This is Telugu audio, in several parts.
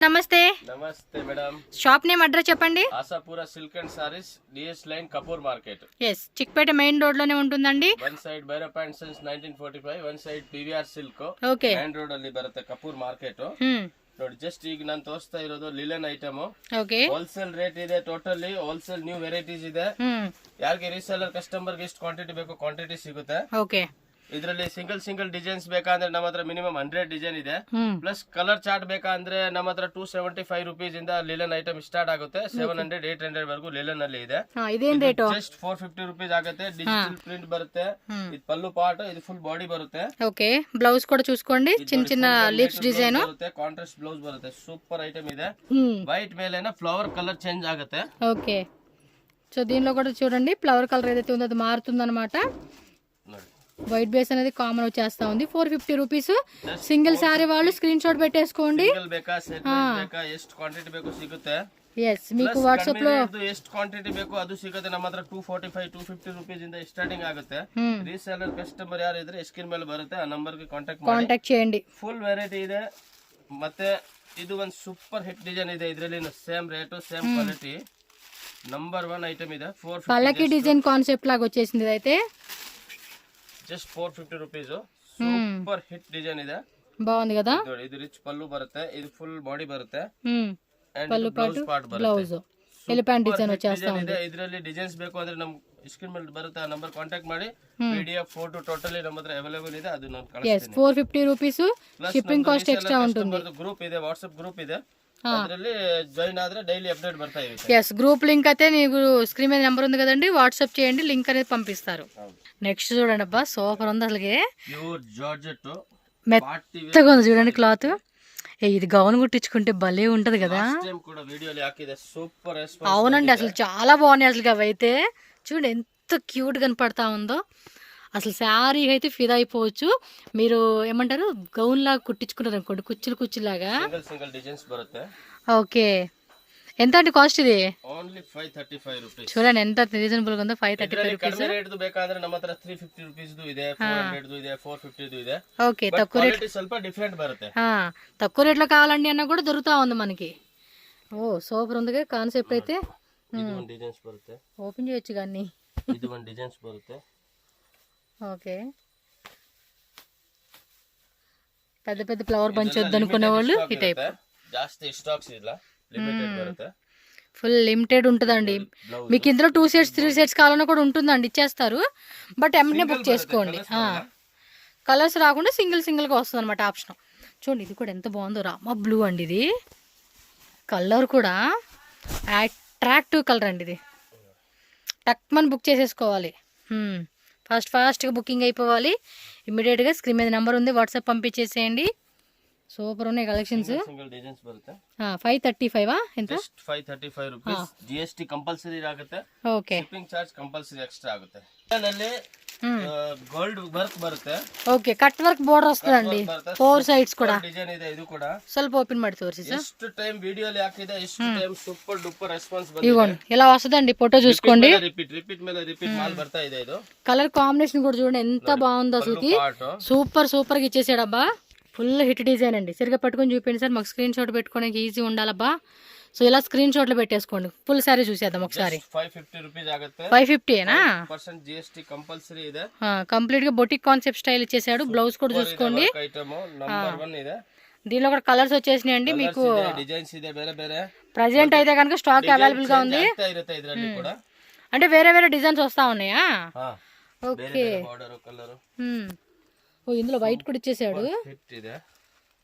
నమస్తే నమస్తే మేడం. షాప్ నేమ్ అడ్రస్ చెప్పండి. Ashapura silk and saris, DS line, Kapoor market. Yes, Chickpet main road లోనే ఉంటుందండి. One side Bhairav pant since 1945, one side PVR silk. Okay, main road ಅಲ್ಲಿ ಬರುತ್ತೆ ಕಪೂರ್ ಮಾರ್ಕೆಟ್. ನೋಡಿ, ಜಸ್ಟ್ ಈಗ ನಾನು ತೋರಿಸ್ತಾ ಇರೋದು linen item. Okay, wholesale rate ಇದೆ. ಟೋಟಲಿ ಹೋಲ್ಸೇಲ್ ನ್ಯೂ ವೆರೈಟೀಸ್ ಇದೆ. ಯಾರಿಗೆ ರೀಸೇಲರ್ ಕಸ್ಟಮರ್ ಗೆ ಎಷ್ಟು ಕ್ವಾಂಟಿಟಿ ಬೇಕು ಕ್ವಾಂಟಿಟಿ ಸಿಗುತ್ತೆ. ಓಕೆ, ಇದರಲ್ಲಿ ಸಿಂಗಲ್ ಡಿಸೈನ್ಸ್ ಬೇಕಂದ್ರೆ ನಮ್ಮ ಹತ್ರ ಮಿನಿಮಮ್ 100 ಡಿಸೈನ್ ಇದೆ. ಪ್ಲಸ್ ಕಲರ್ ಚಾರ್ಟ್ ಬೇಕಂದ್ರೆ ನಮ್ಮ ಹತ್ರ 275 ರೂಪೀಸ್ ಇಂದ ಲಿಲನ್ ಐಟಮ್ ಸ್ಟಾರ್ಟ್ ಆಗುತ್ತೆ. 700 800 ವರೆಗೂ ಲಿಲನ್ ಅಲ್ಲಿ ಇದೆ. ಇದೇನ್ ರೇಟ್? ಜಸ್ಟ್ 450 ರೂಪೀಸ್ ಆಗುತ್ತೆ. ಡಿಜಿಟಲ್ ಪ್ರಿಂಟ್ ಬರುತ್ತೆ. ಇದು ಪಲ್ಲು ಪಾರ್ಟ್, ಇದು ಫುಲ್ ಬಾಡಿ ಬರುತ್ತೆ. ಓಕೆ, ಬ್ಲೌಸ್ ಕೂಡ చూసుకోండి. చిన్న లీవ్స్ డిజైన్ ಬರುತ್ತೆ. ಕಾಂಟ್ರಾಸ್ಟ್ ಬ್ಲೌಸ್ ಬರುತ್ತೆ. ಸೂಪರ್ ಐಟಮ್ ಇದೆ. వైట్ ಮೇಲೆನ ఫ్లవర్ కలర్ చేంజ్ ఆಗುತ್ತೆ. ఓకే, సో దీనిలో కూడా చూడండి ఫ్లవర్ కలర్ ఏదైతే ఉందో అది మారుతుందన్నమాట. వైట్ బేస్ అనేది కామన్ వచ్చేస్తా ఉంది. 450 రూపీస్. సింగిల్ సారీ వాళ్ళు స్క్రీన్ షాట్ పెట్టేసుకోండి. ಎಷ್ಟು ಕ್ವಾಂಟಿಟಿ ಬೇಕು ಸಿಗುತ್ತೆ. ఎస్, మీకు వాట్సాప్ లో ಎಷ್ಟು ಕ್ವಾಂಟಿಟಿ ಬೇಕು ಅದು ಸಿಗುತ್ತೆ. ನಮ್ಮ ಹತ್ರ 245 250 ರೂಪೀಸ್ ಇಂದ ಸ್ಟಾರ್ಟಿಂಗ್ ಆಗುತ್ತೆ. ರೀಸೇಲರ್ ಕಸ್ಟಮರ್ ಯಾರು ಇದ್ರೆ ಸ್ಕ್ರೀನ್ ಮೇಲೆ ಬರುತ್ತೆ, ಆ ನಂಬರ್ ಗೆ ಕಾಂಟ್ಯಾಕ್ಟ್ చేయండి. ಫುಲ್ ವೆರೈಟಿ ಇದೆ. ಮತ್ತೆ ಇದು ಒಂದು ಸೂಪರ್ ಹಿಟ್ ಡಿಸೈನ್ ಇದೆ. ಇದರಲ್ಲಿ same rate same quality number 1 item ಇದೆ. 450 పల్లకి డిజైన్ కాన్సెప్ట్ లాగా వచ్చేసింది. అయితే just 450 rupees. Super hit design ಇದೆ. బాగుంది కదా. ಇದು ರಿಚ್ ಪಲ್ಲು ಬರುತ್ತೆ. ಇದು ಫುಲ್ ಬಾಡಿ ಬರುತ್ತೆ. పల్లు పాటు బ్లౌజ్ ఎలిఫెంట్ డిజైన్ వచ్చేస్తా ఉంది. ಇದರಲ್ಲಿ ಡಿಸೈನ್ಸ್ ಬೇಕು ಅಂದ್ರೆ ನಮ್ ಸ್ಕ್ರೀನ್ ಮೇಲೆ ಬರುತ್ತೆ, ಆ ನಂಬರ್ ಕಾಂಟ್ಯಾಕ್ಟ್ ಮಾಡಿ. PDF ಫೋಟೋ ಟೋಟಲಿ ನಮ್ಮ ಹತ್ರ ಅವೈಲೇಬಲ್ ಇದೆ. ಅದು ನಾನು ಕಳಿಸ್ತೀನಿ. 450 ರೂಪೀಸ್. ಶಿಪ್ಪಿಂಗ್ ಕಾಸ್ಟ್ ಎಕ್ಸ್ಟ್ರಾ ఉంటుంది. ಗ್ರೂಪ್ ಇದೆ, ವಾಟ್ಸ್ಆಪ್ ಗ್ರೂಪ್ ಇದೆ. ಅದರಲ್ಲಿ ಜಾయిನ್ ಆದ್ರೆ డైలీ అప్డేట్ ಬರ್ತಾ ಇರುತ್ತೆ. ఎస్, గ్రూప్ లింక్ అయితే నీకు స్క్రీన్ మీద నెంబర్ ఉంది కదండి, వాట్సాప్ చేయండి, లింక్ అనేది పంపిస్తారు. నెక్స్ట్ చూడండి అబ్బా, సూపర్ ఉంది అసలుకి. ప్యూర్ జార్జెట్ మెత్తగా ఉంది చూడండి క్లాత్. ఇది గౌన్ కుట్టించుకుంటే భలే ఉంటది కదా. అవునండి, అసలు చాలా బాగున్నాయి అసలు. అవి అయితే చూడండి ఎంత క్యూట్ కనపడతా ఉందో. అసలు శారీ అయితే ఫిదా అయిపోవచ్చు. మీరు ఏమంటారు, గౌన్ లాగా కుట్టించుకుంటారు అనుకోండి, కుచ్చులాగా. ఓకే, ఎంత అండి కాస్ట్ ఇది? Only 535 rupees. చూడండి ఎంత రీజనబుల్ గా ఉందో. 535 రూపీస్. రేట్ ಬೇಕಾದ್ರೆ ನಮ್ಮ ಹತ್ರ 350 ರೂಪೀಸ್ ಇದೆ, 400 ಇದೆ, 450 ಇದೆ. ఓకే, తక్కువ రేట్ ಸ್ವಲ್ಪ ಡಿಫరెಂಟ್ ಬರುತ್ತೆ. తక్కువ రేట్ లో కావాలండి అన్న కూడా దొరుకుతా ఉంది మనకి. ఓ సూపర్ ఉంది కాన్సెప్ట్ అయితే. ఇది వన్ డిజైన్స్ బರುತ್ತೆ. ఓపెన్ చేయొచ్చు గాని. ఇది వన్ డిజైన్స్ బರುತ್ತೆ. ఓకే, పెద్ద పెద్ద ఫ్లవర్ బంచ్ వద్దనుకునే వాళ్ళు ఈ టైప్. ಜಾಸ್ತಿ ಸ್ಟಾಕ್ಸ್ ಇಲ್ಲ, లిమిటెడ్ బರುತ್ತೆ. ఫుల్ లిమిటెడ్ ఉంటుందండి. మీకు ఇందులో 2 సెట్స్ 3 సెట్స్ కావాలన్నా కూడా ఉంటుందండి, ఇచ్చేస్తారు. బట్ ఎమ్మనే బుక్ చేసుకోండి. కలర్స్ రాకుండా సింగిల్ గా వస్తుంది అనమాట ఆప్షన్. చూడండి ఇది కూడా ఎంత బాగుందో, రామా బ్లూ అండి. ఇది కలర్ కూడా అట్రాక్టివ్ కలర్ అండి. ఇది టక్మని బుక్ చేసేసుకోవాలి. ఫాస్ట్గా బుకింగ్ అయిపోవాలి. ఇమ్మీడియట్గా స్క్రీన్ మీద నెంబర్ ఉంది, వాట్సాప్ పంపించేసేయండి. సూపర్ ఉన్నాయి కలెక్షన్స్. 535 ఎంత? 535 ರೂಪೀಸ್. GST ಕಂಪಲ್ಸರಿ ಆಗುತ್ತೆ. Okay, shipping charge compulsory extra ಆಗುತ್ತೆ. ಇದರಲ್ಲಿ ಗೋಲ್ಡ್ ವರ್ಕ್ ಬರುತ್ತೆ. ಓಕೆ, ಕಟ್ ವರ್ಕ್ ಬಾರ್ಡರ್ ವಸ್ತುಂడి. 4 ಸೈಡ್ಸ್ ಕೂಡ ಡಿಸೈನ್ ಇದೆ. ಇದು ಕೂಡ ಸ್ವಲ್ಪ ಓಪನ್ ಮಾಡಿ ತೋರಿಸಿ ಸರ್. ಎಷ್ಟು ಟೈಮ್ ವಿಡಿಯೋಲಿ ಹಾಕಿದೆ, ಎಷ್ಟು ಟೈಮ್ ಸೂಪರ್ ಡೂಪರ್ ರೆಸ್ಪಾನ್ಸ್ ಬಂದಿದೆ. ఇవ్వండి ఇలా వస్తదండి, ఫోటో చూసుకోండి. రిపీట్ ಮೇಲೆ రిపీట్ మాల్ ಬರ್ತಾ ಇದೆ. ఇది కలర్ కాంబినేషన్ కూడా చూడండి ఎంత బాగుందో అసలుకి. సూపర్ గా ఇచ్చేసాడబ్బా. ఫుల్ హిట్ డిజైన్ అండి. సరిగ్గా పట్టుకొని చూపించండి సార్, మాకు స్క్రీన్ షాట్ పెట్టుకోవడానికి ఈజీ ఉండాలబ్బా. సో ఇలా స్క్రీన్ షాట్లు పెట్టేసుకోండి. ఫుల్ సారీ చూసేద్దాం ఒకసారి. 550 ರೂಪೀಸ್ ಆಗುತ್ತೆ. 550 ఏనా? % GST కంపల్సరీ ಇದೆ. కంప్లీట్ గా బొటిక్ కాన్సెప్ట్ స్టైల్ ఇచ్చేసాడు. బ్లౌజ్ కూడా చూసుకోండి. నంబర్ 1 ಇದೆ. దీనిలో కూడా కలర్స్ వచ్చేసినాయి అండి. మీకు డిజైన్స్ ಇದೆ ಬೇರೆ. ప్రెజెంట్ అయితే కనుక స్టాక్ అవైలబుల్ గా ఉంది. ಇದರಲ್ಲಿ ಕೂಡ అంటే వేరే డిజైన్స్ వస్తా ఉన్నాయా? ఓకే, ఓ ఇందులో వైట్ కూడా ఇచ్చేసాడు.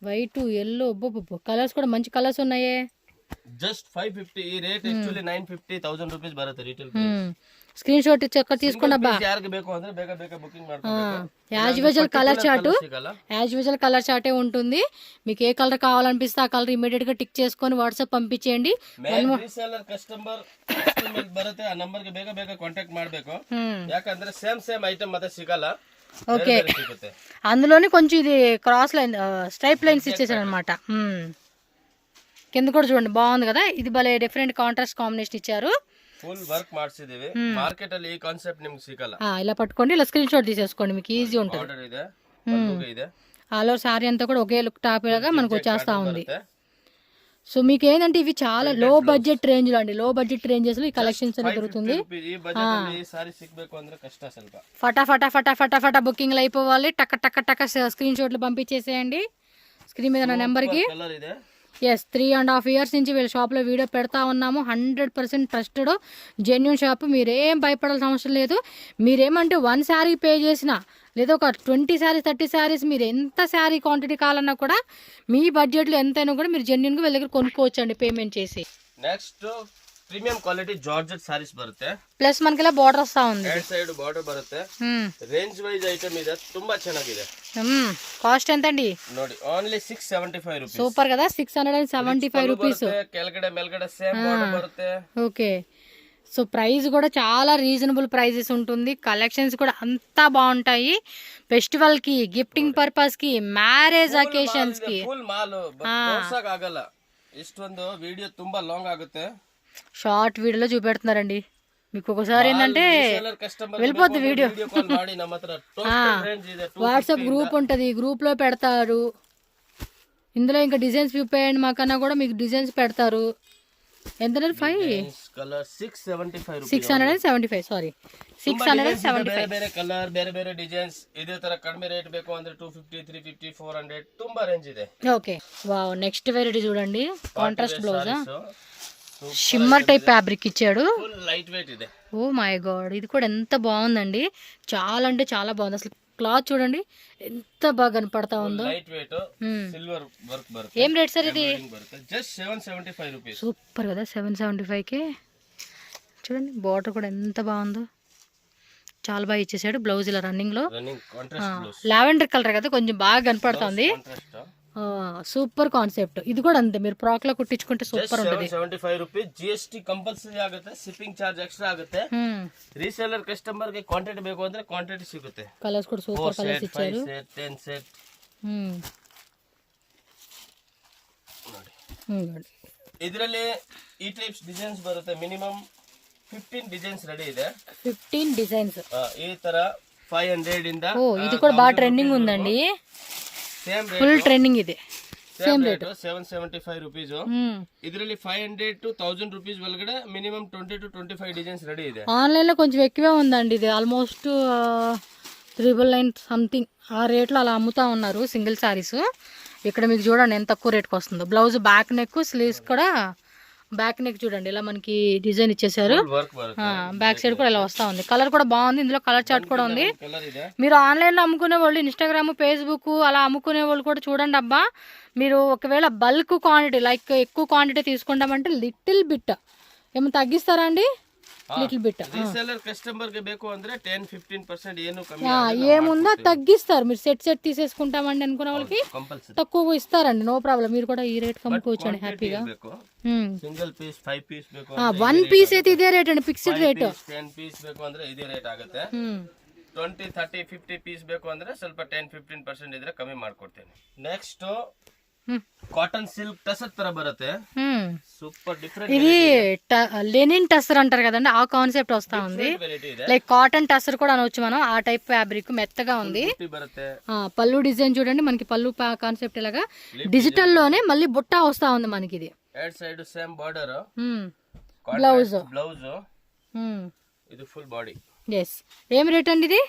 వైట్, ఎల్లో, కలర్స్ కూడా మంచి కలర్స్ ఉన్నాయే. జస్ట్ 550. ఈ రేట్ యాక్చువల్లీ 950 1000 ರೂಪೀಸ್ ಬರುತ್ತೆ ರಿಟೇಲ್. స్క్రీన్ షాట్ చెక్ తీసుకోండి అబ్బా. ಯಾರಿಗೆ ಬೇಕು ಅಂದ್ರೆ ಬೇಗ ಬುకింగ్ ಮಾಡ್ಕೊಳ್ಳಿ. యాజ్ యూజువల్ కలర్ చార్టే ఉంటుంది. మీకు ఏ కలర్ కావాలనిపిస్తే ఆ కలర్ ఇమిడియట్ గా టిక్ చేసుకొని వాట్సాప్ పంపించేయండి. రీసెల్లర్ కస్టమర్ ಬರುತ್ತೆ, ಆ ನಂಬರ್ ಗೆ ಬೇಗ ಕಾಂಟ್ಯಾಕ್ಟ್ ಮಾಡಬೇಕು. ಯಾಕಂದ್ರೆ ಸೇಮ್ ಐಟಮ್ ಮತ್ತೆ ಸಿಗಲ್ಲ. ఓకే, అందులోని కొంచెం ఇది క్రాస్ లైన్ స్ట్రైప్ లైన్స్ ఇచ్చేసాడు అనమాట. కింద కూడా చూడండి బాగుంది కదా. ఇది భలే డిఫరెంట్ కాంట్రాస్ట్ కాంబినేషన్ ఇచ్చారు. ఫుల్ వర్క్ ಮಾಡ್ಸಿದೀವಿ. మార్కెట్ ಅಲ್ಲಿ ಈ ಕಾನ್ಸೆಪ್ಟ್ ನಿಮಗೆ ಸಿಗಲ್ಲ. ఇలా పట్టుకోండి, ఇలా స్క్రీన్ షాట్ తీసేసుకోండి, మీకు ఈజీ ఉంటుంది. ఆర్డర్ ಇದೆ, పల్లుగా ಇದೆ. ఆల్ ఓవర్ సారీ అంతా కూడా ఒకే లుక్ టాప్ లాగా మనకు వచ్చేస్తా ఉంది. సో మీకు ఏంటంటే ఇవి చాలా లో బడ్జెట్ రేంజ్ లో అండి, లో బడ్జెట్ రేంజెస్ లో ఈ కలెక్షన్స్ అనేది దొరుకుతుంది. ಈ ಬಜೆಟ್ ಅಲ್ಲಿ ಈ ಸಾರಿ ಸಿಗಬೇಕು ಅಂದ್ರೆ ಕಷ್ಟ ಸ್ವಲ್ಪ. ఫటాఫట బుకింగ్లు అయిపోవాలి. టక్క స్క్రీన్ షాట్లు పంపించేసేయండి స్క్రీన్ మీద నా నెంబర్కి. కలర్ ಇದೆ. ఎస్ 3.5 years నుంచి వీళ్ళ షాప్లో వీడియో పెడతా ఉన్నాము. 100% ట్రస్టెడ్ జెన్యున్ షాప్. మీరేం భయపడాల్సిన అవసరం లేదు. మీరేమంటే 1 శారీ పే చేసినా లేదా ఒక 20 శారీస్ 30 శారీస్ మీరు ఎంత శారీ క్వాంటిటీ కావాలన్నా కూడా మీ బడ్జెట్లో ఎంతైనా కూడా మీరు జెన్యున్గా వీళ్ళ దగ్గర కొనుక్కోవచ్చు అండి పేమెంట్ చేసి. Next premium quality georgette saris ಬರುತ್ತೆ. ಪ್ಲಸ್ మనకి ಬಾರ್ಡರ್ వస్తా ఉంది. ಎರಡು ಸೈಡ್ ಬಾರ್ಡರ್ ಬರುತ್ತೆ. ರೇಂಜ್ ವೈಸ್ ಐಟಮ್ ಇದೆ, ತುಂಬಾ ಚೆನ್ನಾಗಿದೆ. కాస్ట్ ఎంత అండి? ನೋಡಿ ಓನ್ಲಿ 675 ರೂಪೀಸ್. సూపర్ కదా, 675 రూపీస్. ಕೆಳಗಡೆ ಮೇಲ್ಗಡೆ సేమ్ బార్డర్ బರುತ್ತೆ. ఓకే, సో ప్రైస్ కూడా చాలా రీజనబుల్ ప్రైజెస్ ఉంటుంది. కలెక్షన్స్ కూడా అంతా బాగుంటాయి. ఫెస్టివల్ కి, గిఫ్టింగ్ పర్పస్ కి, మ్యారేజ్ అకేషన్స్ కి. ಫುಲ್ ಮಾಲ್ ತೋರ್ಸಕ್ ಆಗಲ್ಲ, ಇಷ್ಟೊಂದು ವಿಡಿಯೋ ತುಂಬಾ ಲಾಂಗ್ ಆಗುತ್ತೆ. షార్ట్ వీడియోలో చూపెడుతున్నారండి మీకు. ఒకసారి ఏంటంటే వెళ్ళిపోద్ది వీడియో. వాట్సాప్ గ్రూప్ ఉంటుంది, గ్రూప్ లో పెడతారు. ఇందులో ఇంకా డిజైన్స్ చూపేయండి మాకన్నా కూడా మీకు డిజైన్స్ పెడతారు. ఎంత? 675 సారీ 675. ಬೇರೆ ಕಲರ್ ಬೇರೆ ಬೇರೆ ಡಿಸೈನ್ಸ್ ಇದೇ ತರ ಕಡಿಮೆ ರೇಟ್ ಬೇಕು ಅಂದ್ರೆ 250 350 400 ತುಂಬಾ ರೇಂಜ್ ಇದೆ. Okay, wow. నెక్స్ట్ వెరైటీ చూడండి, contrast blouse, shimmer type fabric ఇచ్చాడు. ఫుల్ లైట్ వెయిట్ ಇದೆ. ఓ మై గాడ్, ఇది కూడా ఎంత బాగుందండి. చాలా అంటే చాలా బాగుంది. అసలు క్లాత్ చూడండి ఎంత బాగా కనపడతా ఉందో. లైట్ వెయిట్ సిల్వర్ వర్క్ బರುತ್ತೆ. ఏం రేట్ సార్ ఇది? Just 775 rupees. సూపర్ కదా, 775 కి. చూడండి బార్డర్ కూడా ఎంత బాగుందో, చాలా బాగా ఇచ్చేసాడు. బ్లౌజ్ ఇలా రన్నింగ్ లో లావెండర్ కలర్ కదా, కొంచెం బాగా కనపడుతుంది. Super concept. ఇది కూడా అంతే, మీరు ఫ్రాక్ లో కుట్టించుకుంటే సూపర్ ఉంటుంది. 75 ರೂಪೀಸ್. GST ಕಂಪಲ್ಸರಿ ಆಗುತ್ತೆ, ಶಿಪ್ಪಿಂಗ್ ಚಾರ್ಜ್ ಎಕ್ಸ್ಟ್ರಾ ಆಗುತ್ತೆ. ರೀಸೇಲರ್ ಕಸ್ಟಮರ್ ಗೆ ಕ್ವಾಂಟಿಟಿ ಬೇಕು ಅಂದ್ರೆ ಕ್ವಾಂಟಿಟಿ ಸಿಗುತ್ತೆ. కలర్స్ కూడా సూపర్ కలర్స్ ఇచ్చారు. 10 సెట్. ಇದರಲ್ಲಿ ಈ ಟೈಪ್ಸ್ ಡಿಸೈನ್ಸ್ ಬರುತ್ತೆ. ಮಿನಿಮಮ್ 15 ಡಿಸೈನ್ಸ್ ರೆಡಿ ಇದೆ. 15 డిజైన్స్ ఈ ತರ 500 ఇంದ. ఓ, ఇది కూడా బాగా ట్రెండింగ్ ఉందండి. సేమ్ రేట్, ఫుల్ ట్రెండింగ్ ಇದೆ. Same rate 775 rupees. ಇದರಲ್ಲಿ 500 to 1000 ರೂಪೀಸ್ ಒಳಗಡೆ ಮಿನಿಮಮ್ 20 to 25 డిజైన్స్ రెడీ ಇದೆ. ఆన్లైన్ లో కొంచెం ఎక్కువే ఉందండి. ఇది ఆల్మోస్ట్ 999 సంథింగ్ ఆ రేట్లో అలా అమ్ముతా ఉన్నారు సింగిల్ సారీస్. ఇక్కడ మీకు చూడండి ఎంత తక్కువ రేట్కి వస్తుందో. బ్లౌజ్ బ్యాక్ నెక్, స్లీవ్స్ కూడా బ్యాక్ నెక్ చూడండి ఇలా మనకి డిజైన్ ఇచ్చేసారు. బ్యాక్ సైడ్ కూడా ఇలా వస్తా ఉంది. కలర్ కూడా బాగుంది. ఇందులో కలర్ చార్ట్ కూడా ఉంది. మీరు ఆన్లైన్ లో అమ్ముకునే వాళ్ళు, ఇన్స్టాగ్రామ్, ఫేస్బుక్ అలా అమ్ముకునే వాళ్ళు కూడా చూడండి అబ్బా. మీరు ఒకవేళ బల్క్ క్వాంటిటీ, లైక్ ఎక్కువ క్వాంటిటీ తీసుకుంటామంటే లిటిల్ బిట్ ఏమైనా తగ్గిస్తారా అండి? Little bit. రీసెల్లర్ కస్టమర్ కి ಬೇಕು ಅಂದ್ರೆ 10-15% ಏನು ಕಮ್ಮಿ ఏముందో తగ్గిస్తారు. మీరు సెట్ తీసేసుకుంటామండి అనుకునే వాళ్ళకి తక్కువ ఇస్తారండి, నో ప్రాబ్లం. మీరు కూడా ఈ రేట్ కమ్ముకోవచ్చు అండి హ్యాపీగా. సింగిల్ పీస్ 5 పీస్ ಬೇಕು, 1 పీస్ అయితే ఇదే రేట్ అండి, ఫిక్స్డ్ రేట్. 10 పీస్ ಬೇಕು ಅಂದ್ರೆ ಇದೇ ರೇಟ್ ಆಗುತ್ತೆ. 20 30 50 ಪೀಸ್ ಬೇಕು ಅಂದ್ರೆ ಸ್ವಲ್ಪ 10-15% ಇದ್ರೆ ಕಮ್ಮಿ ಮಾಡ್ಕೊಡ್ತೇನೆ. ನೆಕ್ಸ್ಟ್ కాటన్ సిల్క్ టసర్ ತರ బರುತ್ತೆ. Super different. ఇది లెనిన్ టసర్ అంటారు కదండి, ఆ కాన్సెప్ట్ వస్తా ఉంది. లైక్ కాటన్ టసర్ కూడా అనవచ్చు మనం. ఆ టైప్ ఫ్యాబ్రిక్ మెత్తగా ఉంది. పళ్ళు డిజైన్ చూడండి, మనకి పళ్ళు కాన్సెప్ట్ ఇలాగా డిజిటల్ లోనే మళ్ళీ బుట్ట వస్తా ఉంది మనకి. ఇది eight side same border, blouse ఇది ఫుల్ బాడీ. ఎస్. ఏం రేట్ అండి ఇది?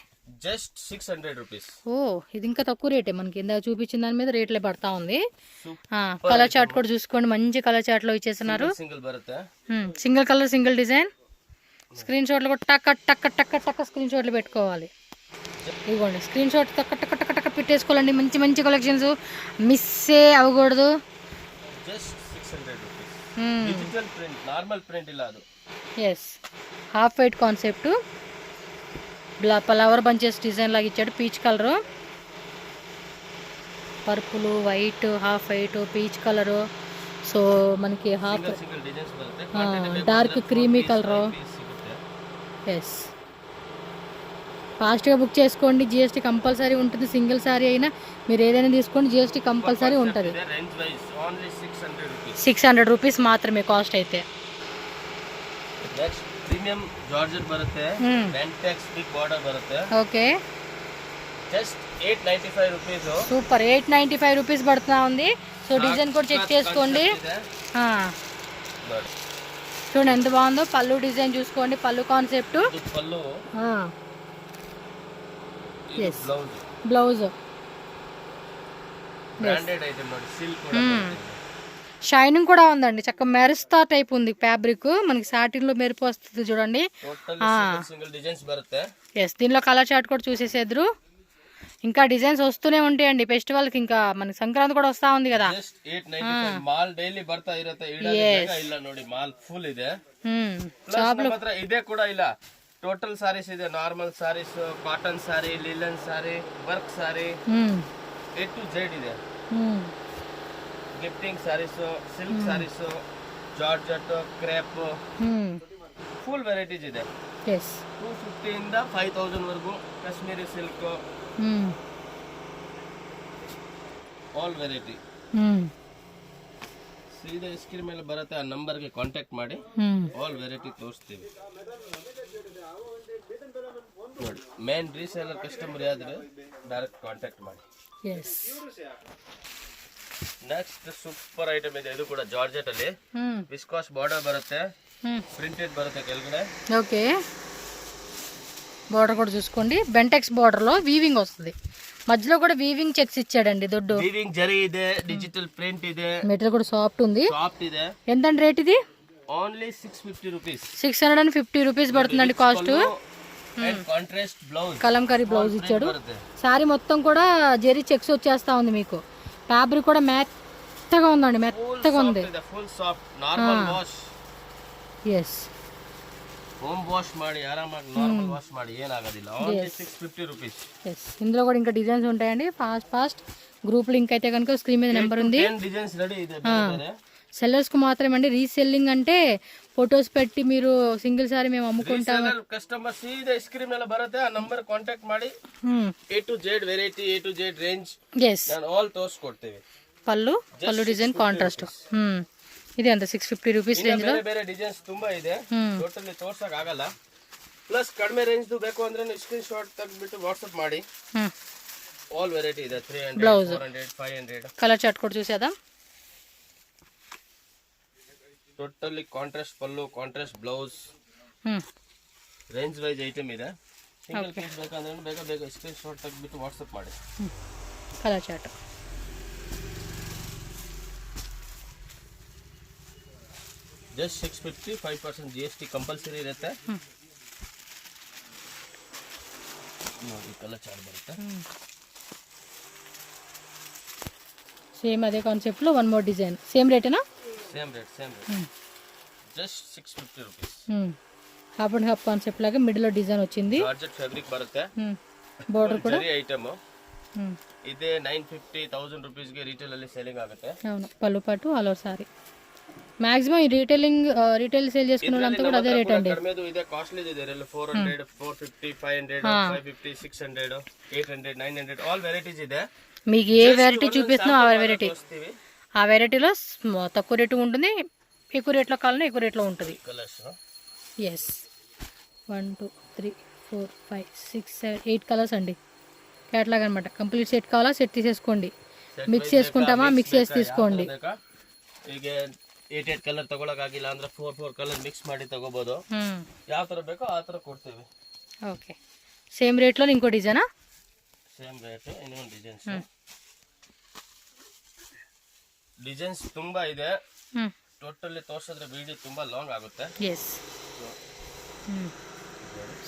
Just 600 rupees. ఓ, ఇది ఇంకా తక్కువ రేటే మనకి. ఇందాక చూపించిన దాని మీద రేట్లే పడతా ఉంది. కలర్ చార్ట్ కూడా చూసుకోండి, మంచి కలర్ చార్ట్ లో ఇచ్చేస్తున్నారు. సింగిల్ బರುತ್ತೆ, single colour single design. Screen షాట్లు కూడా టక్ టక్ టక్ టక్ స్క్రీన్ షాట్లు పెట్టుకోవాలి. ఇదిగోండి స్క్రీన్ షాట్ టక్ టక్ టక్ టక్ పెట్టేసుకోవాలండి. మంచి మంచి కలెక్షన్స్ మిస్సే అవ్వకూడదు. Just 600 rupees. Digital print, normal print ಇಲ್ಲ ಅದು. Yes, half white concept, flower bunches design లాగా ఇచ్చాడు. Peach colour, purple, white, half white, peach colour. So మనకి half dark creamy colour. Yes, ఫాస్ట్గా బుక్ చేసుకోండి. GST కంపల్సరీ ఉంటుంది. సింగిల్ సారీ అయినా మీరు ఏదైనా తీసుకోండి, GST కంపల్సరీ ఉంటుంది. 600 రూపీస్ మాత్రమే కాస్ట్ అయితే. ప్రీమియం జార్జెట్ బರುತ್ತೆ, వెంటెక్స్ బిగ్ బార్డర్ బರುತ್ತೆ. Okay, just 895 rupees. Super. 895 rupees పడుతున్నా ఉంది. సో డిజైన్ కూడా చెక్ చేసుకోండి. ಇದೆ ఆ, ನೋಡಿ చూడండి ఎంత బాగుందో. పళ్ళు డిజైన్ చూసుకోండి, పళ్ళు కాన్సెప్ట్. ಇದು ಪಲ್ಲು Yes. Blouse blouse branded item ನೋಡಿ ಸಿಲ್ಕ್ ಕೂಡ ಬರುತ್ತೆ. షైనింగ్ కూడా ఉందండి, చక్కగా మెరుస్తా టైప్ ఉంది ఫ్యాబ్రిక్. మనకి సాటిన్ లో మెరుపు వస్తుంది చూడండి. ಟೋಟಲ್ ಸಿಂಗಲ್ ಡಿಸೈನ್ಸ್ ಬರುತ್ತೆ. ఎస్, దీనిలో కలర్ చార్ట్ కూడా చూసేసేద్దరు. ఇంకా డిజైన్స్ వస్తూనే ఉంటాయండి ఫెస్టివల్కి. ఇంకా మనకి సంక్రాంతి కూడా వస్తా ఉంది కదా. ಜಸ್ಟ್ 895 ಮಾಲ್ ಡೈಲಿ ಬರ್ತಾ ಇರುತ್ತೆ. ಇಡೋದೇ ಬೇಗ ಇಲ್ಲ ನೋಡಿ, ಮಾಲ್ ಫುಲ್ ಇದೆ. ಪ್ಲಸ್ ನಮ್ಮ ಹತ್ರ ಇದೇ ಕೂಡ ಇಲ್ಲ. ಟೋಟಲ್ ಸಾರೀಸ್ ಇದೆ, normal saris, cotton sari, linen sari, work sari, A to Z ಇದೆ. Gifting saris, silk saris, georgette, crepe, full varieties ಇದೆ. 250 ಇಂದ 5000 ವರೆಗೂ ಕಾಶ್ಮೀರಿ ಸಿಲ್ಕ್, ಆಲ್ ವೆರೈಟಿ. ಸೀದಾ ಸ್ಕ್ರೀನ್ ಮೇಲೆ ಬರುತ್ತೆ, ಆ ನಂಬರ್ಗೆ ಕಾಂಟ್ಯಾಕ್ಟ್ ಮಾಡಿ ಆಲ್ ವೆರೈಟಿ ತೋರಿಸ್ತೀವಿ. ನೋಡಿ, ಮೇನ್ ರೀಸೇಲರ್ ಕಸ್ಟಮರ್ ಯಾವ್ದು ಡೈರೆಕ್ಟ್ ಕಾಂಟ್ಯಾಕ್ಟ್ ಮಾಡಿ. ನೆಕ್ಸ್ಟ್ ಸೂಪರ್ ಐಟಮ್ ಇದೆ, ಇದು ಕೂಡ ಜಾರ್ಜೆಟ್ ಅಲ್ಲಿ ವಿಸ್ಕಾಸ್ ಬಾರ್ಡರ್ ಬರುತ್ತೆ, ಪ್ರಿಂಟೆಡ್ ಬರುತ್ತೆ ಕೆಳಗಡೆ. ఓకే, బార్డర్ కూడా చూసుకోండి. బెంటెక్స్ బార్డర్ లో వీవింగ్ వస్తుంది, మధ్యలో కూడా వీవింగ్ చెక్స్ ఇచ్చాడండి. దొడ్డు వీవింగ్ జరీ ಇದೆ, డిజిటల్ ప్రింట్ ಇದೆ, మెటీరియల్ కూడా సాఫ్ట్ ఉంది. సాఫ్ట్ ಇದೆ. ఎంతండి రేట్ ఇది? Only 650 rupees. 650 రూపీస్ పడుతుందండి cost. And contrast blouse, Kalamkari blouse ఇచ్చాడు. శారీ మొత్తం కూడా జెరీ చెక్స్ వచ్చేస్తా ఉంది. మీకు ఫ్యాబ్రిక్ కూడా మెత్తగా ఉందండి, మెత్తగా ఉంది. Full soft. Normal wash, yes, home wash ಮಾಡಿ ಆರಾಮಾಗಿ ನಾರ್ಮಲ್ ವಾಶ್ ಮಾಡಿ ಏನಾಗೋದಿಲ್ಲ. Only 650 rupees. ఎస్, ఇందులో కూడా ఇంకా డిజైన్స్ ఉంటాయండి. ఫాస్ట్ గ్రూప్ లింక్ అయితే కనుక స్క్రీన్ మీద నెంబర్ ఉంది. 10 డిజైన్స్ రెడీ ಇದೆ. సెల్లర్స్ కు మాత్రమే అండి. రీసెల్లింగ్ అంటే ఫొటోస్ పెట్టి మీరు సింగిల్ సారీ మేము అమ్ముకుంటాం. ಕಸ್ಟಮರ್ ಸೀದಾ ಸ್ಕ್ರೀನ್ ಮೇಲೆ ಬರುತ್ತೆ, ಆ ನಂಬರ್ ಕಾಂಟ್ಯಾಕ್ಟ್ ಮಾಡಿ A to Z variety, A to Z range yes, ನಾನು ಆಲ್ ತೋರಿಸ್ಕೊಡ್ತೀವಿ. పళ్ళు డిజైన్ కాంಟ್రాస్ట్. ఇది ఎంత? 650 రూపీస్ రేಂಜ್ లో ಬೇರೆ ಬೇರೆ ಡಿಸೈನ್ಸ್ ತುಂಬಾ ಇದೆ, ಟೋಟಲಿ ತೋರ್ಸಕ್ ಆಗಲ್ಲ. ಪ್ಲಸ್ ಕಡಿಮೆ ರೇಂಜ್ ಬೇಕು ಅಂದ್ರೆ ನೀವು ಸ್ಕ್ರೀನ್ ಶಾಟ್ ತೆಗೆದ್ಬಿಟ್ಟು ವಾಟ್ಸ್ಆಪ್ ಮಾಡಿ. ಆಲ್ ವೆರೈಟಿ ಇದೆ, 300, 400, 500. కలర్ చార్ట్ కూడా చూసేద్దాం. Totally contrast pallu, contrast blouse, range wise item ಇದೆ. ಸಿಂಗಲ್ ಪೀಸ್ ಬೇಕಂದ್ರೆ ಬೇಗ ಬೇಗ ಸ್ಕ್ರೀನ್ ಶಾಟ್ ತೆಗೆದ್ಬಿಟ್ಟು ವಾಟ್ಸ್ಆಪ್ ಮಾಡಿ. Colour chart just 650, 5% GST compulsory ಇರುತ್ತೆ. ನೋಡಿ, ಕಲರ್ ಚಾರ್ಟ್ ಬರುತ್ತೆ. సేమ్ అదే కాన్సెప్ట్ లో వన్ మోర్ డిజైన్. సేమ్ రేటేనా? Same rate. Just 650 rupees. Half and half concept లాగా మిడిల్ లో డిజైన్ వచ్చింది. జార్జెట్ ఫ్యాబ్రిక్ బರುತ್ತೆ. బోర్డర్ కూడా ಜರಿ ಐಟಮ್ ಇದೆ. 950-1000 ರೂಪೀಸ್ ಗೆ ರಿಟೇಲ್ ಅಲ್ಲಿ ಸೇಲಿಂಗ್ ಆಗುತ್ತೆ. అవును, పళ్ళు పట్టు ఆల్ ఓవర్ సారీ. మాక్సిమం ఈ రీటైల్ సేల్ చేసుకున్న వాళ్ళంతా కూడా అదే రేట్ అండి. కడిమేದು ಇದೆ, ಕಾಸ್ಟ್ಲಿ ಇದೆ. 400, 450, 500, 550, 600, 800, 900 ఆల్ వెరైటీస్ ಇದೆ. మీకు ఏ వెరైటీ చూపిస్తున్నా ఆ వెరైటీ, ఆ వెరైటీలో తక్కువ రేటు ఉంటుంది, ఎక్కువ రేట్లో కావాలన్నా ఎక్కువ రేట్లో ఉంటుంది. కలర్స్ ఎస్, 1 2 3 4 5 6 7 8 కలర్స్ అండి. క్యాట్లాగ్ అనమాట. కంప్లీట్ సెట్ కావాలా సెట్ తీసేసుకోండి. మిక్స్ చేసుకుంటామా మిక్స్ చేసి తీసుకోండి. ಈಗ 8 ಕಲರ್ ತಗೊಳಕಾಗಿಲ್ಲ ಅಂದ್ರೆ 4 ಕಲರ್ ಮಿಕ್ಸ್ ಮಾಡಿ ತಗೋಬಹುದು. ಯಾವ ತರ ಬೇಕೋ ಆ ತರ ಕೊಡ್ತೀವಿ. ఓకే, సేమ్ రేట్లో ఇంకో డిజైనా? Same rate. ಇನ್ನೊಂದು ಡಿಸೈನ್ಸ್ ತುಂಬಾ ಇದೆ. ಟೋಟಲಿ ತೋರಿಸಿದ್ರೆ ವಿಡಿಯೋ ತುಂಬಾ ಲಾಂಗ್ ಆಗುತ್ತೆ. Yes,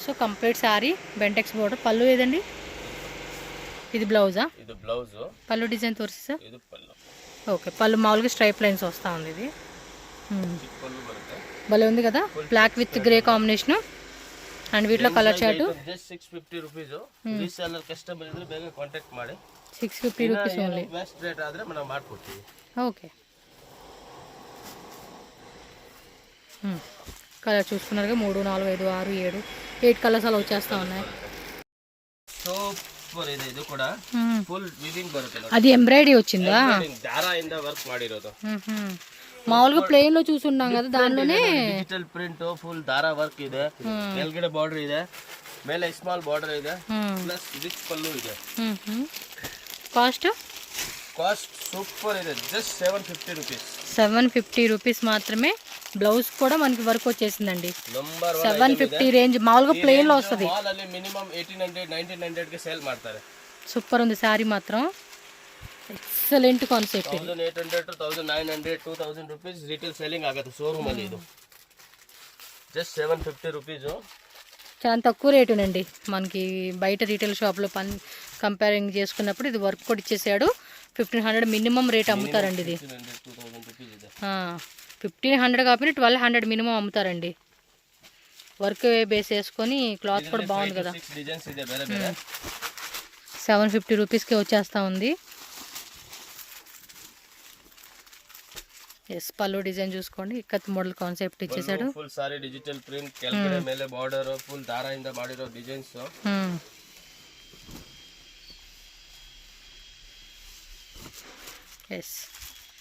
so complete sari Bentex border. Pallu ఏదండి? ఇది బ్లౌజా? ಇದು ಬ್ಲೌಸ್. పళ్ళు డిజైన్ తోరిసి సార్. ಇದು ಪಲ್ಲು. ఓకే, పళ్ళు మామూలుగా స్ట్రైప్ లైన్స్ వస్తూ ఉంది. ఇది పల్ಲು ಬರುತ್ತೆ. భలే ఉంది కదా, black with grey combination. And వీటిలో colour chart. Just 650 rupees. Reseller customer ಇದ್ರೆ ಬೇಗ ಕಾಂಟ್ಯಾಕ್ಟ್ ಮಾಡಿ. 650 రూపీస్ ఓన్లీ. ಬೆಸ್ಟ್ ರೇಟ್ ಆದ್ರೆ ನಾವು ಮಾಡ್ಕೊಡ್ತೀವಿ. ఓకే, కలర్ చూసుకున్నారుగా 3 4 5 6 7 8 కలర్స్ అలా వచ్చేస్తా ఉన్నాయి. ಸೂಪರ್ ಇದೆ. ಇದು ಕೂಡ ಫುಲ್ ವಿವಿಂಗ್ ಬರುತ್ತೆ ನೋಡಿ. అది ఎంబ్రాయిడరీ వచ్చిందా? ದಾರದಿಂದ ವರ್ಕ್ ಮಾಡಿರೋದು. మామూలుగా ప్లెయిన్ లో చూసున్నాం కదా, దానిలోనే ಡಿಜಿಟಲ್ ಪ್ರಿಂಟ್, ಫುಲ್ ದಾರ ವರ್ಕ್ ಇದೆ. ಕೆಳಗಡೆ ಬಾರ್ಡರ್ ಇದೆ, ಮೇಲೆ ಸ್ಮಾಲ್ ಬಾರ್ಡರ್ ಇದೆ, ಪ್ಲಸ್ ರಿಚ್ ಪಲ್ಲು ಇದೆ. కాస్ట్ కాస్ట్ సూపర్ ಇದೆ జస్ట్ 750 రూపీస్. 750 రూపీస్ మాత్రమే. బ్లౌజ్ కూడా మనకి వర్క్ వచ్చేసిందండి. నంబర్ 750 రేంజ్ మామూలుగా ప్లెయిన్ లో వస్తుంది. మాల్ ಅಲ್ಲಿ మినిమం 1800 1900 ಗೆ సేల్ ಮಾಡ್ತಾರೆ. సూపర్ ఉంది శారీ మాత్రం. Excellent concept. 1800 to 1900 2000 rupees retail selling ಆಗುತ್ತೆ షోరూಮ್ ಅಲ್ಲಿ. ಇದು జస్ట్ 750 రూపీస్. చాలా తక్కువ రేటునండి మనకి బయట రీటైల్ షాప్లో కంపేరింగ్ చేసుకున్నప్పుడు. ఇది వర్క్ కూడా ఇచ్చేసాడు. 1500 మినిమం రేట్ అమ్ముతారండి ఇది. 1500 కాకపోయినా 1200 మినిమం అమ్ముతారండి. వర్క్ బేస్ వేసుకొని క్లాత్ కూడా బాగుంది కదా. 750 రూపీస్కి వచ్చేస్తూ ఉంది. ఎస్ పళ్ళు డిజైన్ చూసుకోండి. ఇక్కత్ మోడల్ కాన్సెప్ట్ ఇచ్చేసాడు. ఫుల్ సారీ డిజిటల్ ప్రింట్, ಕೆಳಗಡೆ ಮೇಲೆ ಬಾರ್ಡರ್, ಫುಲ್ ದಾರದಿಂದ ಮಾಡಿರೋ ಡಿಸೈನ್ಸ್. ಎಸ್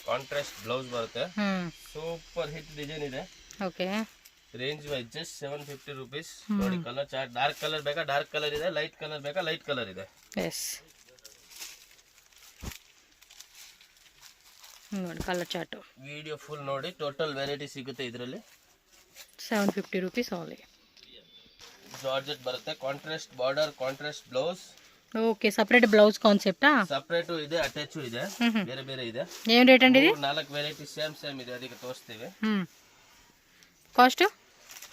ಕಾಂಟ್ರಾಸ್ಟ್ ಬ್ಲೌಸ್ ಬರುತ್ತೆ. ಸೂಪರ್ ಹಿಟ್ ಡಿಸೈನ್ ಇದೆ. Okay range wise just 750 rupees. ನೋಡಿ ಕಲರ್ ಚಾರ್ಟ್. ಡಾರ್ಕ್ ಕಲರ್ ಬೇಕಾ ಡಾರ್ಕ್ ಕಲರ್ ಇದೆ, ಲೈಟ್ ಕಲರ್ ಬೇಕಾ ಲೈಟ್ ಕಲರ್ ಇದೆ. ಎಸ್ ನೋಡಿ ಕಲರ್ ಚಾರ್ಟ್. ವಿಡಿಯೋ ಫುಲ್ ನೋಡಿ. ಟೋಟಲ್ ವೆರೈಟಿ ಸಿಗುತ್ತೆ ಇದರಲ್ಲಿ. 750 ರೂಪೀಸ್ ಓನ್ಲಿ. ಜಾರ್ಜೆಟ್ ಬರುತ್ತೆ. Contrast border, contrast blouse. Okay separate blouse ಕಾನ್ಸೆಪ್ಟಾ? Separate ಇದೆ, ಅಟ್ಯಾಚ್ ಇದೆ, ಬೇರೆ ಬೇರೆ ಇದೆ. ಏನು ರೇಟ್ ಅಂడి ఇది? 4 ವೆರೈಟಿ ಸೇಮ್ ಇದೆ, ಅದಕ್ಕೆ ತೋರಿಸ್ತೀವಿ. Cost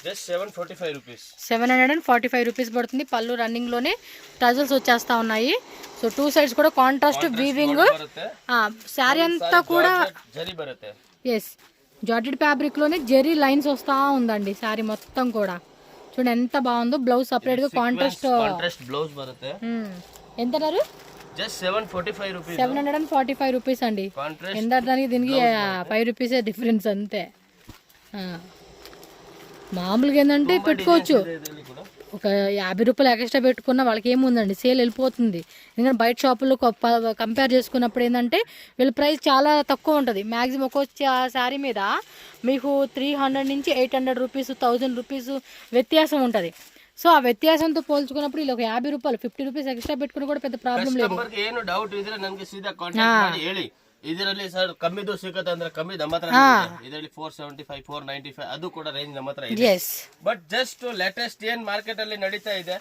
just 745 rupees. 745 రూపీస్ పడుతుంది. పళ్ళు రన్నింగ్ లోనే టజల్స్ వచ్చేస్తా ఉన్నాయి. సో టూ సైడ్స్ కూడా కాంట్రాస్ట్ వీవింగ్. శారీ అంతా కూడా జరీ బರುತ್ತೆ. ఎస్ జార్జెట్ ఫ్యాబ్రిక్ లోనే జరీ లైన్స్ వస్తా ఉందండి శారీ మొత్తం కూడా. చూడండి ఎంత బాగుందో. బ్లౌజ్ సపరేట్ గా కాంట్రాస్ట్ బ్లౌజ్ బರುತ್ತೆ. ఎంత అన్నారు? Just 745 rupees. 745 రూపీస్ అండి. ఎంత దానికి దీనికి 5 రూపీస్ డిఫరెన్స్ అంతే. మామూలుగా ఏంటంటే పెట్టుకోవచ్చు. ఒక 50 రూపాయలు ఎక్స్ట్రా పెట్టుకున్న వాళ్ళకి ఏముందండి, సేల్ వెళ్ళిపోతుంది. ఎందుకంటే బయట షాపుల్లో కంపేర్ చేసుకున్నప్పుడు ఏంటంటే వీళ్ళ ప్రైస్ చాలా తక్కువ ఉంటుంది. మ్యాక్సిమం ఒక్కొక్క శారీ మీద మీకు 300 నుంచి 800 రూపీస్ 1000 రూపీస్ వ్యత్యాసం ఉంటుంది. సో ఆ వ్యత్యాసంతో పోల్చుకున్నప్పుడు ఇలా ఒక 50 రూపాయలు 50 రూపీస్ ఎక్స్ట్రా పెట్టుకుని కూడా పెద్ద ప్రాబ్లం లేదు. ಏನು ಡೌಟ್ ಇದ್ರೆ ನನಗೆ ಸೀದಾ ಕಾಂಟ್ಯಾಕ್ಟ್ ಮಾಡಿ ಹೇಳಿ. ಇದರಲ್ಲಿ ಸರ್ ಕಮ್ಮಿದು ಸಿಗುತ್ತೆ ಅಂದ್ರೆ ಕಮ್ಮಿ ನಮ್ಮ ಹತ್ರ ಇದೆ. ಇದರಲ್ಲಿ 475 495 ಅದು ಕೂಡ ರೇಂಜ್ ನಮ್ಮ ಹತ್ರ ಇದೆ. ಬಟ್ ಜಸ್ಟ್ ಲೇಟೆಸ್ಟ್ ಏನ್ ಮಾರ್ಕೆಟ್ ಅಲ್ಲಿ ನಡೀತಾ ಇದೆ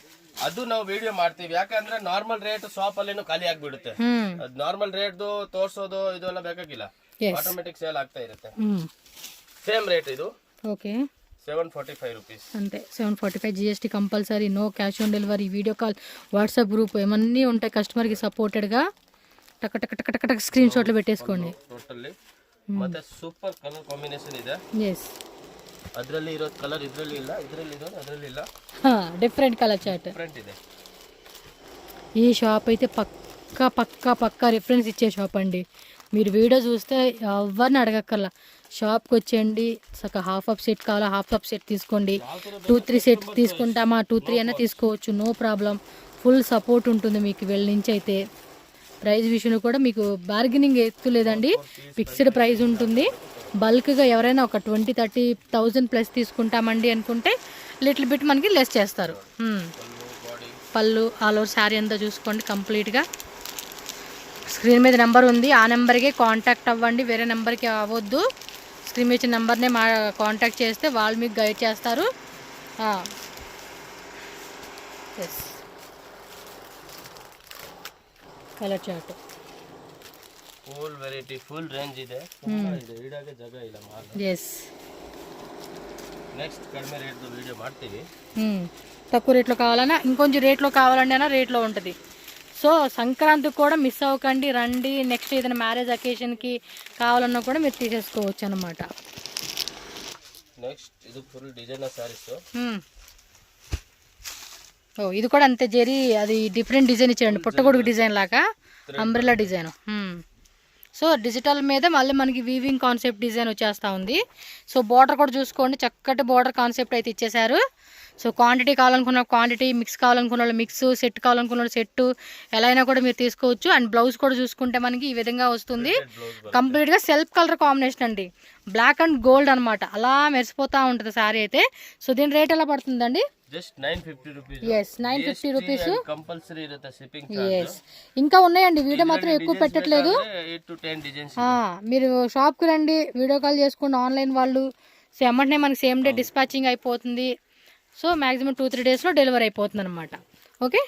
ಅದು ನಾವು ವಿಡಿಯೋ ಮಾಡ್ತೀವಿ. ಯಾಕಂದ್ರೆ ನಾರ್ಮಲ್ ರೇಟ್ ಶಾಪ್ ಅಲ್ಲೇನು ಖಾಲಿ ಆಗ್ಬಿಡುತ್ತೆ. ನಾರ್ಮಲ್ ರೇಟ್ ತೋರ್ಸೋದು ಇದೆಲ್ಲ ಬೇಕಾಗಿಲ್ಲ, ಆಟೋಮೆಟಿಕ್ ಸೇಲ್ ಆಗ್ತಾ ಇರುತ್ತೆ. ಸೇಮ್ ರೇಟ್ ಇದು. ಓಕೆ 745 రూపీస్ అంతే. 745 GST compulsory. No cash on delivery. Video call, WhatsApp group ఏమన్నీ ఉంటాయి కస్టమర్కి సపోర్టెడ్గా. టక్ టక్ టక్ టక్ టక్ స్క్రీన్ షాట్లు పెట్టేసుకోండి. ಟೋಟಲಿ ಮತ್ತೆ ಸೂಪರ್ ಕಲರ್ ಕಾಂಬಿನೇಷನ್ ಇದೆ. ಎಸ್ ಅದರಲ್ಲಿ ಇರೋ ಕಲರ್ ಇದರಲ್ಲಿ ಇಲ್ಲ, ಇದರಲ್ಲಿ ಇರೋದು ಅದರಲ್ಲಿ ಇಲ್ಲ. డిఫరెంట్ కలర్ చార్ట్ డిఫరెంట్ ಇದೆ. ఈ షాప్ అయితే పక్కా రిఫరెన్స్ ఇచ్చే షాప్ అండి. మీరు వీడియో చూస్తే ఎవరిని అడగక్కర్లా. షాప్కి వచ్చేయండి. సగం హాఫ్ ఆఫ్ సెట్ కావాలా హాఫ్ ఆఫ్ సెట్ తీసుకోండి. 2-3 సెట్ తీసుకుంటామా 2-3 అయినా తీసుకోవచ్చు. No problem. ఫుల్ సపోర్ట్ ఉంటుంది మీకు వీళ్ళ నుంచి అయితే. ప్రైస్ విషయంలో కూడా మీకు బార్గెనింగ్ ఎత్తు లేదండి, ఫిక్స్డ్ ప్రైస్ ఉంటుంది. బల్క్గా ఎవరైనా ఒక 20-30,000 ప్లస్ తీసుకుంటామండి అనుకుంటే లిటిల్ బిట్ మనకి లెస్ చేస్తారు. పళ్ళు ఆల్ ఓవర్ శారీ అంతా చూసుకోండి కంప్లీట్గా. స్క్రీన్ మీద నెంబర్ ఉంది, ఆ నెంబర్కే కాంటాక్ట్ అవ్వండి. వేరే నెంబర్కి అవ్వద్దు. స్క్రీన్ మీద నెంబర్నే కాంటాక్ట్ చేస్తే వాళ్ళు మీకు గైడ్ చేస్తారు. Yes colour chart full variety full range ಇದೆ. ತುಂಬಾ ಇದೆ, ಇಡಕ್ಕೆ ಜಾಗ ಇಲ್ಲ ಮಾಲ್. ಎಸ್ నెక్స్ట్ కడిమే రేట్ తో వీడియో ಮಾಡ್ತೀವಿ. తక్కువ రేట్లో కావాలన్నా ఇంకొంచెం రేట్లో కావాలండి అన్న రేట్లో ఉంటుంది. సో సంక్రాంతికి కూడా మిస్ అవ్వకండి, రండి. నెక్స్ట్ ఏదైనా మ్యారేజ్ అకేషన్కి కావాలన్నా కూడా మీరు తీసేసుకోవచ్చు అనమాట. నెక్స్ట్ ఇది ఫుల్ డిజైనర్ సారీస్. ఓ ఇది కూడా అంతే జెరీ, అది డిఫరెంట్ డిజైన్ ఇచ్చారండి. పుట్టగొడుగు డిజైన్ లాగా అంబ్రెల్లా డిజైన్. సో డిజిటల్ మీద మళ్ళీ మనకి వీవింగ్ కాన్సెప్ట్ డిజైన్ వచ్చేస్తూ ఉంది. సో బార్డర్ కూడా చూసుకోండి, చక్కటి బార్డర్ కాన్సెప్ట్ అయితే ఇచ్చేసారు. సో క్వాంటిటీ కావాలనుకున్న క్వాంటిటీ, మిక్స్ కావాలనుకున్న వాళ్ళు మిక్స్, సెట్ కావాలనుకున్న వాళ్ళు సెట్, ఎలా అయినా కూడా మీరు తీసుకోవచ్చు. అండ్ బ్లౌజ్ కూడా చూసుకుంటే మనకి ఈ విధంగా వస్తుంది. కంప్లీట్గా సెల్ఫ్ కలర్ కాంబినేషన్ అండి, బ్లాక్ అండ్ గోల్డ్ అనమాట, అలా మెరిసిపోతూ ఉంటుంది శారీ అయితే. సో దీని రేట్ ఎలా పడుతుందండి? Just 950 rupees. Yes, 950 rupees. Compulsory ఇರುತ್ತೆ షిప్పింగ్ ఎస్, ఇంకా ఉన్నాయండి, వీడియో మాత్రం ఎక్కువ పెట్టట్లేదు. 8 to 10 డిజైన్స్. మీరు షాప్కి రండి, వీడియో కాల్ చేసుకోండి ఆన్లైన్ వాళ్ళు. సో వెంటనే మనకి సేమ్ డే డిస్పాచింగ్ అయిపోతుంది. సో మ్యాక్సిమం 2-3 డేస్లో డెలివరీ అయిపోతుంది అనమాట. ఓకే.